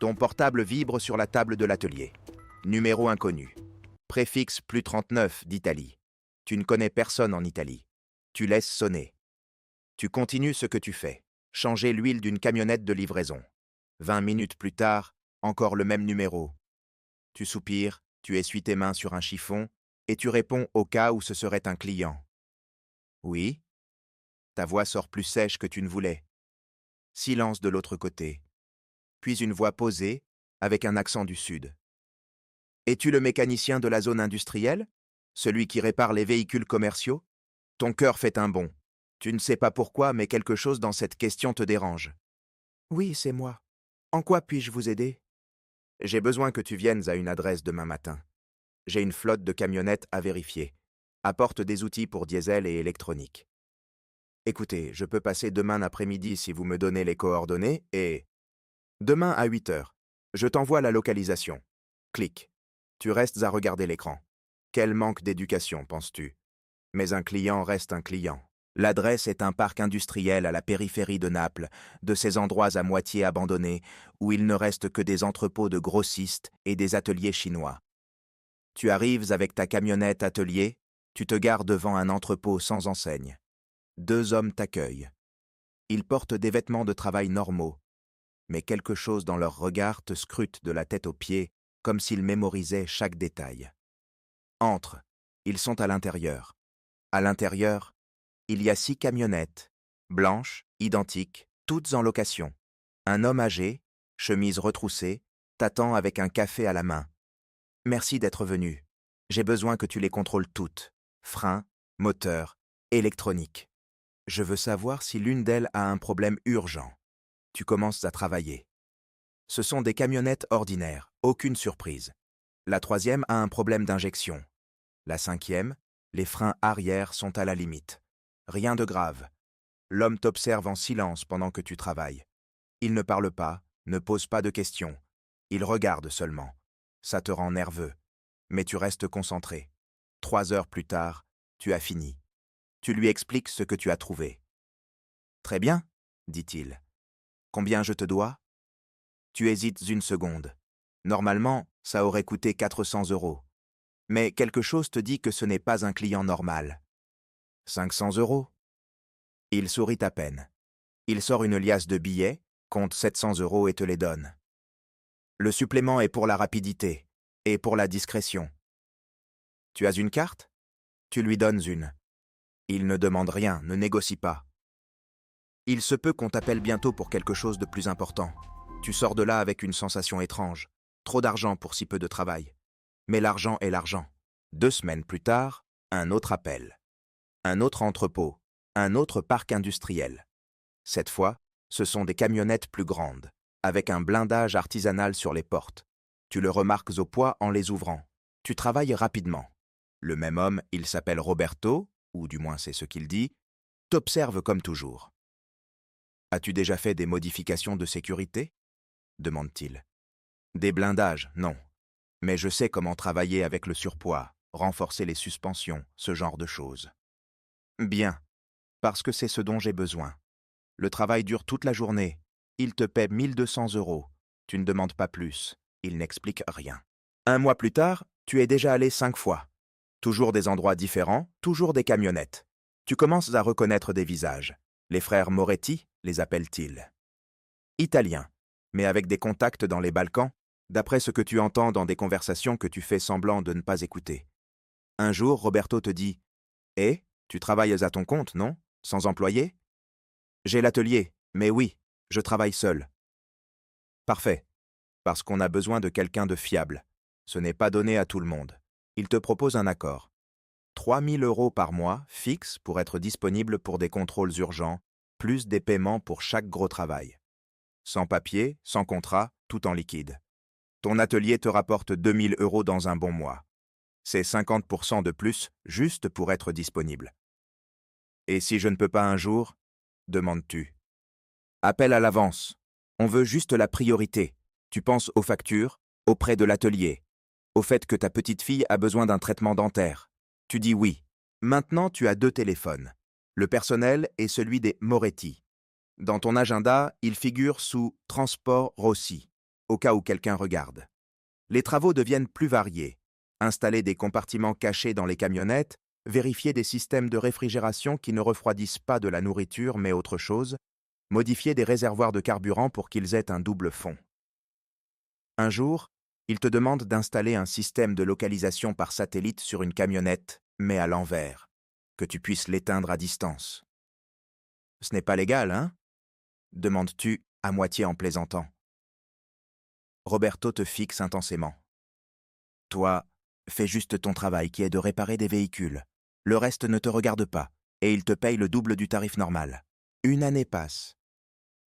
Ton portable vibre sur la table de l'atelier. Numéro inconnu. Préfixe +39 d'Italie. Tu ne connais personne en Italie. Tu laisses sonner. Tu continues ce que tu fais. Changer l'huile d'une camionnette de livraison. 20 minutes plus tard, encore le même numéro. Tu soupires, tu essuies tes mains sur un chiffon et tu réponds au cas où ce serait un client. Oui. Ta voix sort plus sèche que tu ne voulais. Silence de l'autre côté. Puis une voix posée, avec un accent du Sud. Es-tu le mécanicien de la zone industrielle? Celui qui répare les véhicules commerciaux? Ton cœur fait un bond. Tu ne sais pas pourquoi, mais quelque chose dans cette question te dérange. Oui, c'est moi. En quoi puis-je vous aider? J'ai besoin que tu viennes à une adresse demain matin. J'ai une flotte de camionnettes à vérifier. Apporte des outils pour diesel et électronique. Écoutez, je peux passer demain après-midi si vous me donnez les coordonnées et... Demain à 8 heures. Je t'envoie la localisation. Clique. Tu restes à regarder l'écran. Quel manque d'éducation, penses-tu? Mais un client reste un client. L'adresse est un parc industriel à la périphérie de Naples, de ces endroits à moitié abandonnés, où il ne reste que des entrepôts de grossistes et des ateliers chinois. Tu arrives avec ta camionnette atelier, tu te gares devant un entrepôt sans enseigne. 2 hommes t'accueillent. Ils portent des vêtements de travail normaux, mais quelque chose dans leur regard te scrute de la tête aux pieds, comme s'ils mémorisaient chaque détail. Entre. Ils sont à l'intérieur. À l'intérieur, il y a 6 camionnettes, blanches, identiques, toutes en location. Un homme âgé, chemise retroussée, t'attend avec un café à la main. Merci d'être venu. J'ai besoin que tu les contrôles toutes. Freins, moteur, électronique. Je veux savoir si l'une d'elles a un problème urgent. Tu commences à travailler. Ce sont des camionnettes ordinaires, aucune surprise. La troisième a un problème d'injection. La cinquième, les freins arrière sont à la limite. Rien de grave. L'homme t'observe en silence pendant que tu travailles. Il ne parle pas, ne pose pas de questions. Il regarde seulement. Ça te rend nerveux. Mais tu restes concentré. 3 heures plus tard, tu as fini. Tu lui expliques ce que tu as trouvé. Très bien, dit-il. Combien je te dois? Tu hésites une seconde. Normalement, ça aurait coûté 400 €. Mais quelque chose te dit que ce n'est pas un client normal. 500 €? Il sourit à peine. Il sort une liasse de billets, compte 700 € et te les donne. Le supplément est pour la rapidité et pour la discrétion. Tu as une carte? Tu lui donnes une. Il ne demande rien, ne négocie pas. Il se peut qu'on t'appelle bientôt pour quelque chose de plus important. Tu sors de là avec une sensation étrange. Trop d'argent pour si peu de travail. Mais l'argent est l'argent. 2 semaines plus tard, un autre appel. Un autre entrepôt. Un autre parc industriel. Cette fois, ce sont des camionnettes plus grandes, avec un blindage artisanal sur les portes. Tu le remarques au poids en les ouvrant. Tu travailles rapidement. Le même homme, il s'appelle Roberto, ou du moins c'est ce qu'il dit, t'observe comme toujours. As-tu déjà fait des modifications de sécurité? Demande-t-il. Des blindages, non. Mais je sais comment travailler avec le surpoids, renforcer les suspensions, ce genre de choses. Bien, parce que c'est ce dont j'ai besoin. Le travail dure toute la journée. Il te paie 1200 €. Tu ne demandes pas plus. Il n'explique rien. 1 mois plus tard, tu es déjà allé 5 fois. Toujours des endroits différents, toujours des camionnettes. Tu commences à reconnaître des visages. Les frères Moretti, les appellent-ils. Italiens, mais avec des contacts dans les Balkans, d'après ce que tu entends dans des conversations que tu fais semblant de ne pas écouter. Un jour, Roberto te dit « Eh, tu travailles à ton compte, non? Sans employé? » J'ai l'atelier, mais oui, je travaille seul. Parfait, parce qu'on a besoin de quelqu'un de fiable. Ce n'est pas donné à tout le monde. Il te propose un accord. 3 000 € par mois, fixe, pour être disponible pour des contrôles urgents, plus des paiements pour chaque gros travail. Sans papier, sans contrat, tout en liquide. Ton atelier te rapporte 2 000 € dans un bon mois. C'est 50% de plus, juste pour être disponible. Et si je ne peux pas un jour, demandes-tu. Appel à l'avance. On veut juste la priorité. Tu penses aux factures, aux prêts de l'atelier, au fait que ta petite fille a besoin d'un traitement dentaire. Tu dis oui. Maintenant, tu as 2 téléphones. Le personnel est celui des Moretti. Dans ton agenda, il figure sous Transport Rossi. au cas où quelqu'un regarde. Les travaux deviennent plus variés. Installer des compartiments cachés dans les camionnettes, vérifier des systèmes de réfrigération qui ne refroidissent pas de la nourriture mais autre chose, modifier des réservoirs de carburant pour qu'ils aient un double fond. Un jour, il te demande d'installer un système de localisation par satellite sur une camionnette, mais à l'envers, que tu puisses l'éteindre à distance. Ce n'est pas légal, hein? Demandes-tu, à moitié en plaisantant. Roberto te fixe intensément. Toi, fais juste ton travail qui est de réparer des véhicules. Le reste ne te regarde pas, et il te paye le double du tarif normal. Une année passe.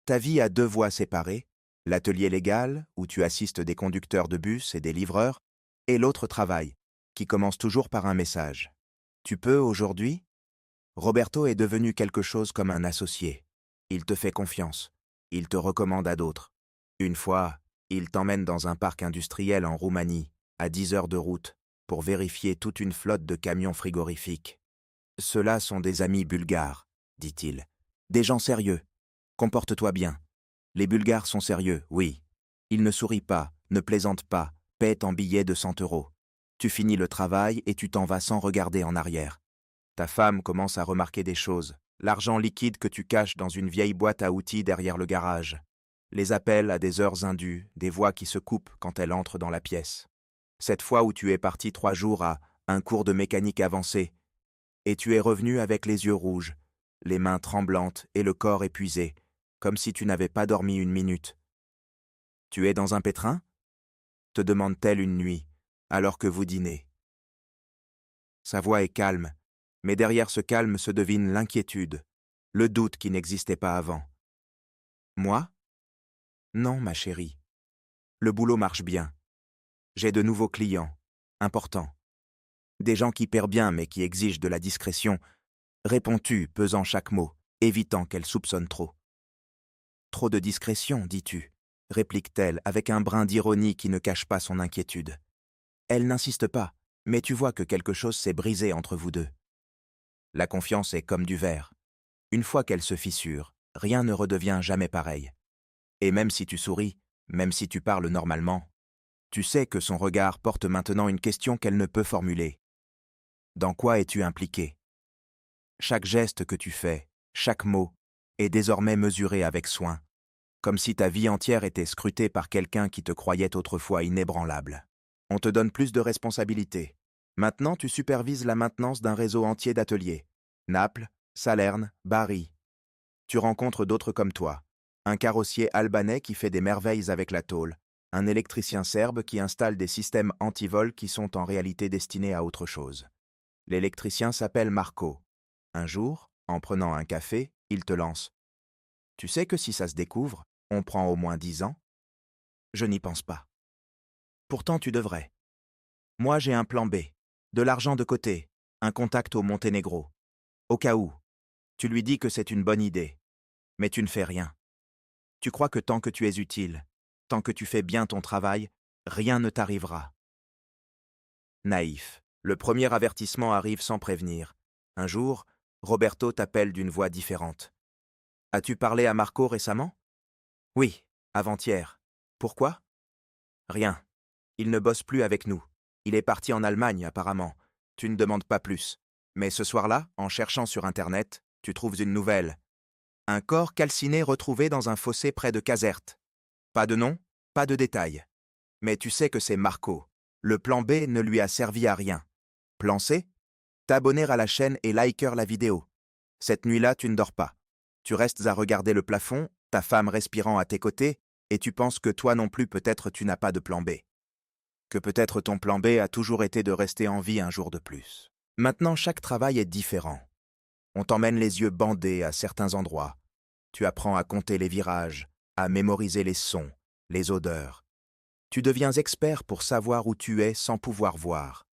Ta vie a deux voies séparées, l'atelier légal, où tu assistes des conducteurs de bus et des livreurs, et l'autre travail, qui commence toujours par un message. Tu peux aujourd'hui? Roberto est devenu quelque chose comme un associé. Il te fait confiance. Il te recommande à d'autres. Une fois, il t'emmène dans un parc industriel en Roumanie, à 10 heures de route, pour vérifier toute une flotte de camions frigorifiques. Ceux-là sont des amis bulgares, dit-il. Des gens sérieux. Comporte-toi bien. Les Bulgares sont sérieux, oui. Ils ne sourient pas, ne plaisantent pas, paient en billets de 100 euros. Tu finis le travail et tu t'en vas sans regarder en arrière. Ta femme commence à remarquer des choses. L'argent liquide que tu caches dans une vieille boîte à outils derrière le garage. Les appels à des heures indues, des voix qui se coupent quand elle entre dans la pièce. Cette fois où tu es parti 3 jours à un cours de mécanique avancée, et tu es revenu avec les yeux rouges, les mains tremblantes et le corps épuisé, comme si tu n'avais pas dormi une minute. Tu es dans un pétrin? Te demande-t-elle une nuit, alors que vous dînez. Sa voix est calme, mais derrière ce calme se devine l'inquiétude, le doute qui n'existait pas avant. Moi? Non, ma chérie. Le boulot marche bien. J'ai de nouveaux clients, importants. Des gens qui paient bien mais qui exigent de la discrétion, réponds-tu, pesant chaque mot, évitant qu'elle soupçonne trop. Trop de discrétion, dis-tu, réplique-t-elle avec un brin d'ironie qui ne cache pas son inquiétude. Elle n'insiste pas, mais tu vois que quelque chose s'est brisé entre vous deux. La confiance est comme du verre. Une fois qu'elle se fissure, rien ne redevient jamais pareil. Et même si tu souris, même si tu parles normalement, tu sais que son regard porte maintenant une question qu'elle ne peut formuler. Dans quoi es-tu impliqué? Chaque geste que tu fais, chaque mot, est désormais mesuré avec soin, comme si ta vie entière était scrutée par quelqu'un qui te croyait autrefois inébranlable. On te donne plus de responsabilités. Maintenant, tu supervises la maintenance d'un réseau entier d'ateliers. Naples, Salerne, Bari. Tu rencontres d'autres comme toi. Un carrossier albanais qui fait des merveilles avec la tôle. Un électricien serbe qui installe des systèmes anti-vol qui sont en réalité destinés à autre chose. L'électricien s'appelle Marco. Un jour, en prenant un café, il te lance. Tu sais que si ça se découvre, on prend au moins 10 ans? Je n'y pense pas. Pourtant, tu devrais. Moi, j'ai un plan B. De l'argent de côté, un contact au Monténégro. Au cas où. Tu lui dis que c'est une bonne idée. Mais tu ne fais rien. Tu crois que tant que tu es utile, tant que tu fais bien ton travail, rien ne t'arrivera. Naïf. Le premier avertissement arrive sans prévenir. Un jour, Roberto t'appelle d'une voix différente. As-tu parlé à Marco récemment? Oui, avant-hier. Pourquoi? Rien. Il ne bosse plus avec nous. Il est parti en Allemagne, apparemment. Tu ne demandes pas plus. Mais ce soir-là, en cherchant sur Internet, tu trouves une nouvelle. Un corps calciné retrouvé dans un fossé près de Caserte. Pas de nom, pas de détails. Mais tu sais que c'est Marco. Le plan B ne lui a servi à rien. Plan C? T'abonner à la chaîne et liker la vidéo. Cette nuit-là, tu ne dors pas. Tu restes à regarder le plafond, ta femme respirant à tes côtés, et tu penses que toi non plus peut-être tu n'as pas de plan B. Que peut-être ton plan B a toujours été de rester en vie un jour de plus. Maintenant, chaque travail est différent. On t'emmène les yeux bandés à certains endroits. Tu apprends à compter les virages, à mémoriser les sons, les odeurs. Tu deviens expert pour savoir où tu es sans pouvoir voir.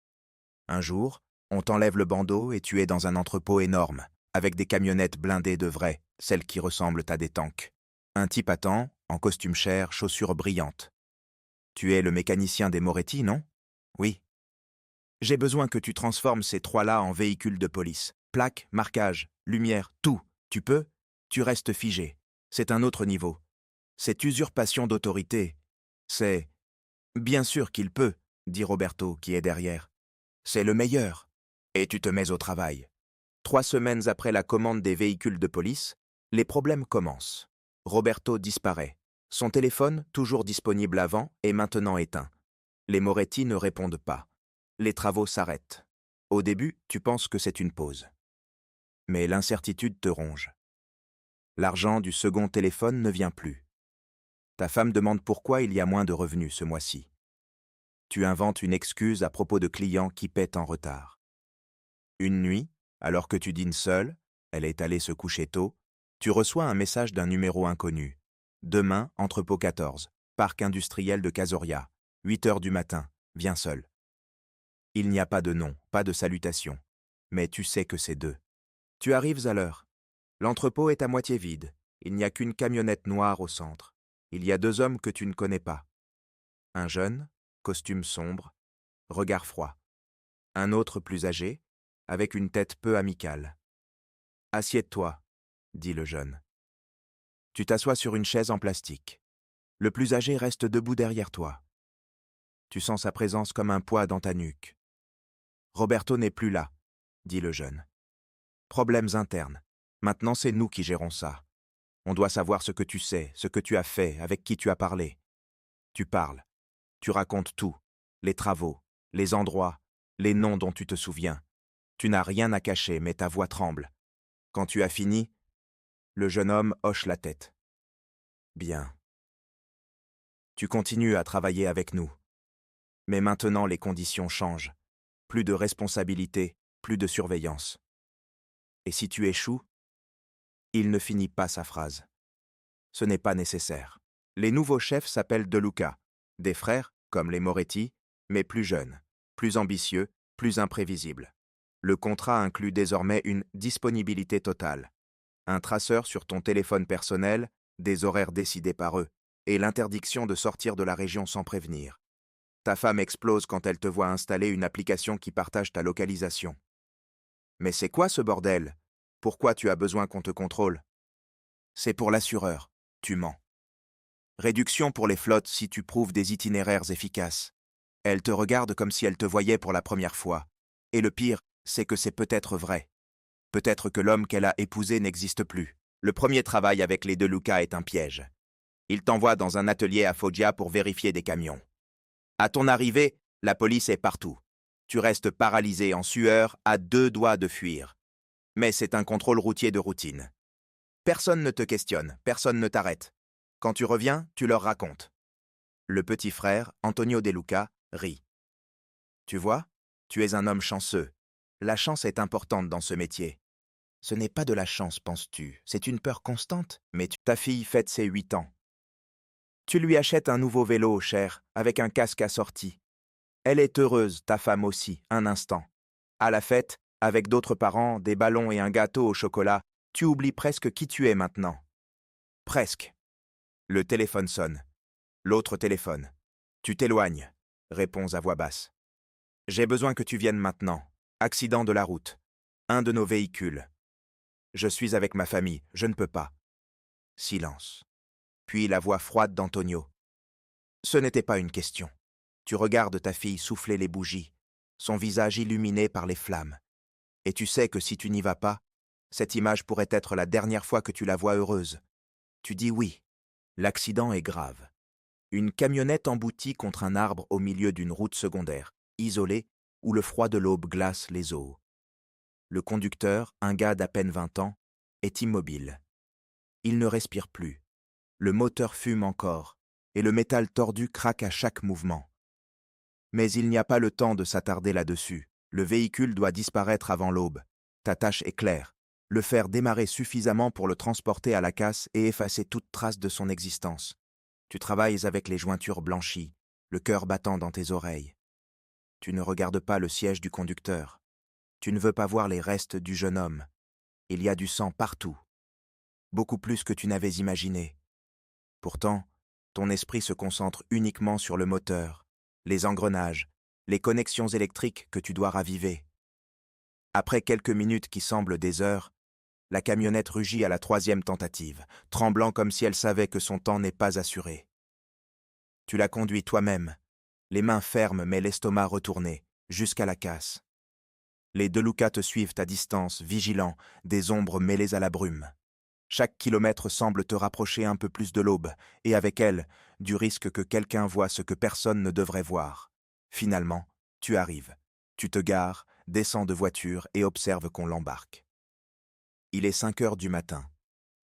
Un jour, on t'enlève le bandeau et tu es dans un entrepôt énorme, avec des camionnettes blindées de vraies, celles qui ressemblent à des tanks. Un type attend, en costume cher, chaussures brillantes. Tu es le mécanicien des Moretti, non? Oui. J'ai besoin que tu transformes ces trois-là en véhicules de police. Plaques, marquages, lumière, tout. Tu peux? Tu restes figé. C'est un autre niveau. Cette usurpation d'autorité, C'est « Bien sûr qu'il peut », dit Roberto, qui est derrière. « C'est le meilleur. » Et tu te mets au travail. 3 semaines après la commande des véhicules de police, les problèmes commencent. Roberto disparaît. Son téléphone, toujours disponible avant, est maintenant éteint. Les Moretti ne répondent pas. Les travaux s'arrêtent. Au début, tu penses que c'est une pause. Mais l'incertitude te ronge. L'argent du second téléphone ne vient plus. Ta femme demande pourquoi il y a moins de revenus ce mois-ci. Tu inventes une excuse à propos de clients qui paient en retard. Une nuit, alors que tu dînes seul, elle est allée se coucher tôt, tu reçois un message d'un numéro inconnu. Demain, entrepôt 14, parc industriel de Casoria, 8 heures du matin, viens seul. Il n'y a pas de nom, pas de salutation, mais tu sais que c'est d'eux. Tu arrives à l'heure. L'entrepôt est à moitié vide, il n'y a qu'une camionnette noire au centre. Il y a 2 hommes que tu ne connais pas. Un jeune, costume sombre, regard froid. Un autre plus âgé, avec une tête peu amicale. « Assieds-toi », dit le jeune. Tu t'assois sur une chaise en plastique. Le plus âgé reste debout derrière toi. Tu sens sa présence comme un poids dans ta nuque. « Roberto n'est plus là », dit le jeune. « Problèmes internes. Maintenant, c'est nous qui gérons ça. On doit savoir ce que tu sais, ce que tu as fait, avec qui tu as parlé. » Tu parles. Tu racontes tout. Les travaux, les endroits, les noms dont tu te souviens. Tu n'as rien à cacher, mais ta voix tremble. Quand tu as fini, le jeune homme hoche la tête. Bien. Tu continues à travailler avec nous. Mais maintenant, les conditions changent. Plus de responsabilité, plus de surveillance. Et si tu échoues? Il ne finit pas sa phrase. Ce n'est pas nécessaire. Les nouveaux chefs s'appellent De Luca, des frères, comme les Moretti, mais plus jeunes, plus ambitieux, plus imprévisibles. Le contrat inclut désormais une disponibilité totale, un traceur sur ton téléphone personnel, des horaires décidés par eux, et l'interdiction de sortir de la région sans prévenir. Ta femme explose quand elle te voit installer une application qui partage ta localisation. Mais c'est quoi ce bordel? Pourquoi tu as besoin qu'on te contrôle? C'est pour l'assureur, tu mens. Réduction pour les flottes si tu prouves des itinéraires efficaces. Elle te regarde comme si elle te voyait pour la première fois. Et le pire, c'est que c'est peut-être vrai. Peut-être que l'homme qu'elle a épousé n'existe plus. Le premier travail avec les De Luca est un piège. Ils t'envoient dans un atelier à Foggia pour vérifier des camions. À ton arrivée, la police est partout. Tu restes paralysé en sueur, à 2 doigts de fuir. Mais c'est un contrôle routier de routine. Personne ne te questionne, personne ne t'arrête. Quand tu reviens, tu leur racontes. Le petit frère, Antonio De Luca, rit. Tu vois, tu es un homme chanceux. La chance est importante dans ce métier. Ce n'est pas de la chance, penses-tu, c'est une peur constante, mais ta fille fête ses 8 ans. Tu lui achètes un nouveau vélo, cher, avec un casque assorti. Elle est heureuse, ta femme aussi, un instant. À la fête, avec d'autres parents, des ballons et un gâteau au chocolat, tu oublies presque qui tu es maintenant. Presque. Le téléphone sonne. L'autre téléphone. Tu t'éloignes, réponds à voix basse. J'ai besoin que tu viennes maintenant. Accident de la route. Un de nos véhicules. Je suis avec ma famille, je ne peux pas. Silence. Puis la voix froide d'Antonio. Ce n'était pas une question. Tu regardes ta fille souffler les bougies, son visage illuminé par les flammes. Et tu sais que si tu n'y vas pas, cette image pourrait être la dernière fois que tu la vois heureuse. Tu dis oui. L'accident est grave. Une camionnette emboutie contre un arbre au milieu d'une route secondaire, isolée, où le froid de l'aube glace les os. Le conducteur, un gars d'à peine 20 ans, est immobile. Il ne respire plus. Le moteur fume encore, et le métal tordu craque à chaque mouvement. Mais il n'y a pas le temps de s'attarder là-dessus. Le véhicule doit disparaître avant l'aube. Ta tâche est claire. Le faire démarrer suffisamment pour le transporter à la casse et effacer toute trace de son existence. Tu travailles avec les jointures blanchies, le cœur battant dans tes oreilles. Tu ne regardes pas le siège du conducteur. Tu ne veux pas voir les restes du jeune homme. Il y a du sang partout. Beaucoup plus que tu n'avais imaginé. Pourtant, ton esprit se concentre uniquement sur le moteur, les engrenages, les connexions électriques que tu dois raviver. Après quelques minutes qui semblent des heures, la camionnette rugit à la 3e tentative, tremblant comme si elle savait que son temps n'est pas assuré. Tu la conduis toi-même, les mains fermes mais l'estomac retourné, jusqu'à la casse. Les DeLuca te suivent à distance, vigilants, des ombres mêlées à la brume. Chaque kilomètre semble te rapprocher un peu plus de l'aube, et avec elle, du risque que quelqu'un voie ce que personne ne devrait voir. Finalement, tu arrives. Tu te gares, descends de voiture et observes qu'on l'embarque. Il est 5 heures du matin.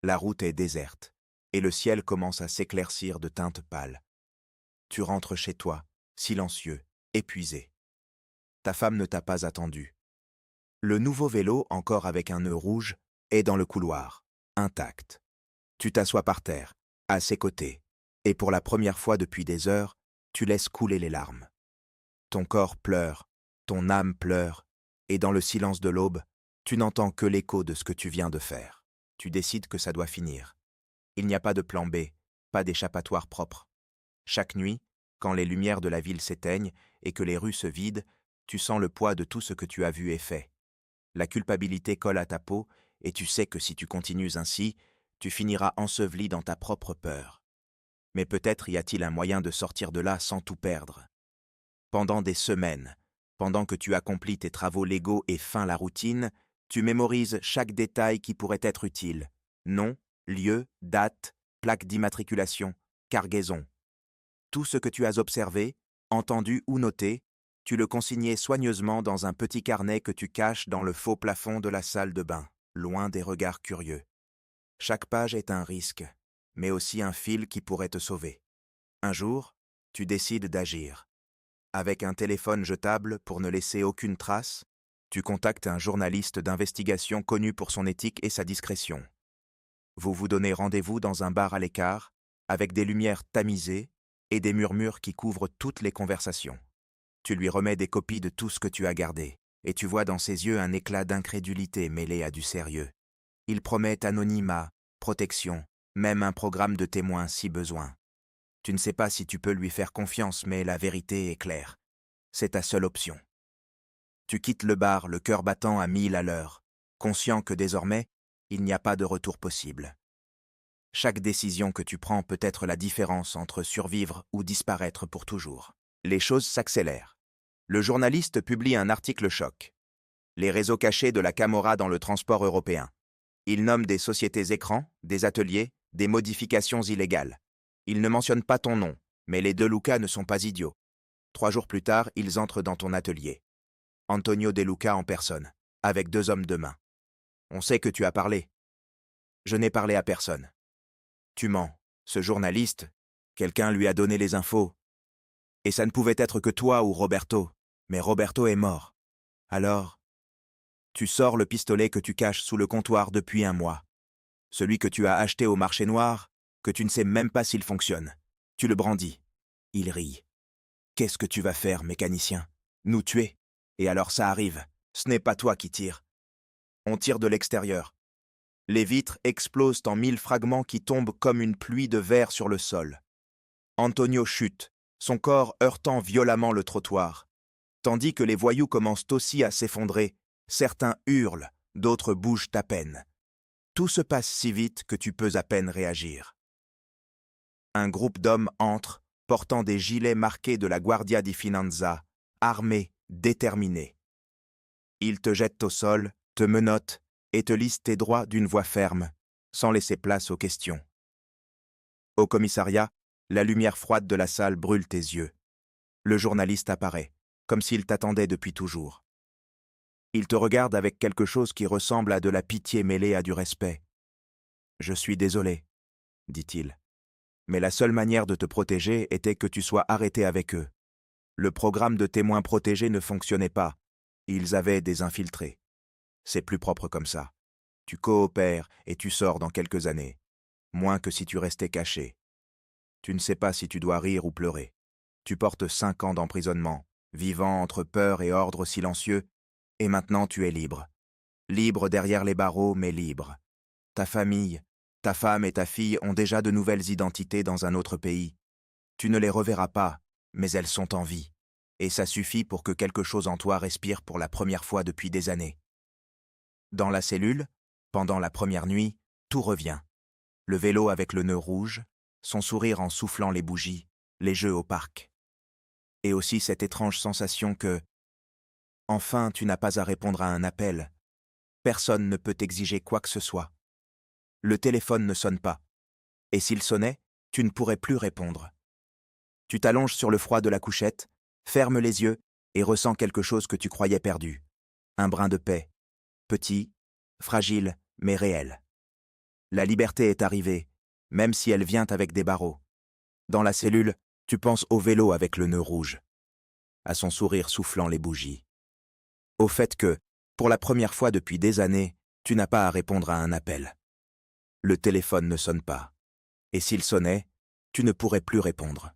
La route est déserte, et le ciel commence à s'éclaircir de teintes pâles. Tu rentres chez toi, silencieux, épuisé. Ta femme ne t'a pas attendu. Le nouveau vélo, encore avec un nœud rouge, est dans le couloir, intact. Tu t'assois par terre, à ses côtés, et pour la première fois depuis des heures, tu laisses couler les larmes. Ton corps pleure, ton âme pleure, et dans le silence de l'aube, tu n'entends que l'écho de ce que tu viens de faire. Tu décides que ça doit finir. Il n'y a pas de plan B, pas d'échappatoire propre. Chaque nuit, quand les lumières de la ville s'éteignent et que les rues se vident, tu sens le poids de tout ce que tu as vu et fait. La culpabilité colle à ta peau et tu sais que si tu continues ainsi, tu finiras enseveli dans ta propre peur. Mais peut-être y a-t-il un moyen de sortir de là sans tout perdre. Pendant des semaines, pendant que tu accomplis tes travaux légaux et feins la routine, tu mémorises chaque détail qui pourrait être utile. Nom, lieu, date, plaque d'immatriculation, cargaison. Tout ce que tu as observé, entendu ou noté, tu le consignais soigneusement dans un petit carnet que tu caches dans le faux plafond de la salle de bain, loin des regards curieux. Chaque page est un risque, mais aussi un fil qui pourrait te sauver. Un jour, tu décides d'agir. Avec un téléphone jetable pour ne laisser aucune trace, tu contactes un journaliste d'investigation connu pour son éthique et sa discrétion. Vous vous donnez rendez-vous dans un bar à l'écart, avec des lumières tamisées et des murmures qui couvrent toutes les conversations. Tu lui remets des copies de tout ce que tu as gardé, et tu vois dans ses yeux un éclat d'incrédulité mêlé à du sérieux. Il promet anonymat, protection, même un programme de témoins si besoin. Tu ne sais pas si tu peux lui faire confiance, mais la vérité est claire. C'est ta seule option. Tu quittes le bar, le cœur battant à 1000 à l'heure, conscient que désormais, il n'y a pas de retour possible. Chaque décision que tu prends peut être la différence entre survivre ou disparaître pour toujours. Les choses s'accélèrent. Le journaliste publie un article choc. Les réseaux cachés de la Camorra dans le transport européen. Il nomme des sociétés écrans, des ateliers, des modifications illégales. Il ne mentionne pas ton nom, mais les DeLuca ne sont pas idiots. 3 jours plus tard, ils entrent dans ton atelier. Antonio De Luca en personne, avec 2 hommes de main. On sait que tu as parlé. Je n'ai parlé à personne. Tu mens. Ce journaliste, quelqu'un lui a donné les infos. Et ça ne pouvait être que toi ou Roberto. Mais Roberto est mort. Alors, tu sors le pistolet que tu caches sous le comptoir depuis 1 mois. Celui que tu as acheté au marché noir, que tu ne sais même pas s'il fonctionne. Tu le brandis. Il rit. Qu'est-ce que tu vas faire, mécanicien? Nous tuer? Et alors ça arrive. Ce n'est pas toi qui tires. On tire de l'extérieur. Les vitres explosent en 1000 fragments qui tombent comme une pluie de verre sur le sol. Antonio chute, son corps heurtant violemment le trottoir. Tandis que les voyous commencent aussi à s'effondrer, certains hurlent, d'autres bougent à peine. Tout se passe si vite que tu peux à peine réagir. Un groupe d'hommes entre, portant des gilets marqués de la Guardia di Finanza, armés, déterminés. Ils te jettent au sol, te menottent et te lisent tes droits d'une voix ferme, sans laisser place aux questions. Au commissariat, la lumière froide de la salle brûle tes yeux. Le journaliste apparaît, comme s'il t'attendait depuis toujours. Il te regarde avec quelque chose qui ressemble à de la pitié mêlée à du respect. « Je suis désolé, » dit-il. Mais la seule manière de te protéger était que tu sois arrêté avec eux. Le programme de témoins protégés ne fonctionnait pas. Ils avaient des infiltrés. C'est plus propre comme ça. Tu coopères et tu sors dans quelques années. Moins que si tu restais caché. Tu ne sais pas si tu dois rire ou pleurer. Tu portes 5 ans d'emprisonnement, vivant entre peur et ordre silencieux, et maintenant tu es libre. Libre derrière les barreaux, mais libre. Ta famille, ta femme et ta fille ont déjà de nouvelles identités dans un autre pays. Tu ne les reverras pas, mais elles sont en vie. Et ça suffit pour que quelque chose en toi respire pour la première fois depuis des années. Dans la cellule, pendant la première nuit, tout revient. Le vélo avec le nœud rouge, son sourire en soufflant les bougies, les jeux au parc. Et aussi cette étrange sensation que, enfin, tu n'as pas à répondre à un appel. Personne ne peut t'exiger quoi que ce soit. Le téléphone ne sonne pas. Et s'il sonnait, tu ne pourrais plus répondre. Tu t'allonges sur le froid de la couchette, fermes les yeux et ressens quelque chose que tu croyais perdu. Un brin de paix. Petit, fragile, mais réel. La liberté est arrivée, même si elle vient avec des barreaux. Dans la cellule, tu penses au vélo avec le nœud rouge, à son sourire soufflant les bougies. Au fait que, pour la première fois depuis des années, tu n'as pas à répondre à un appel. Le téléphone ne sonne pas. Et s'il sonnait, tu ne pourrais plus répondre.